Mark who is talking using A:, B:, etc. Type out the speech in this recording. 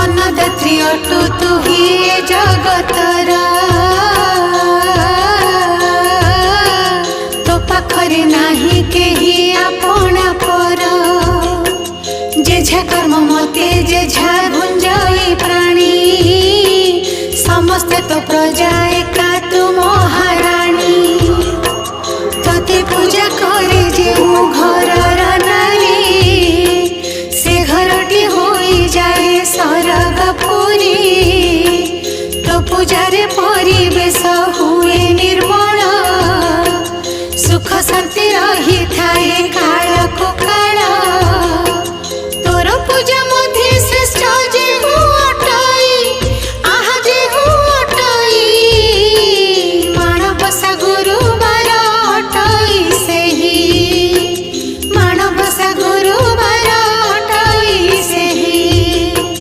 A: अन्नदात्री अटु तु ही ए जगतर तो पाखरे नाही केही आपणा पर जेझा कर्म मते जेझा गुंजई प्राणी समस्ते तो प्रजा एका तु महाराणी तते पूजा करे जे घर नारी से घरटी होई जाए सरग पुरी तो पूजारे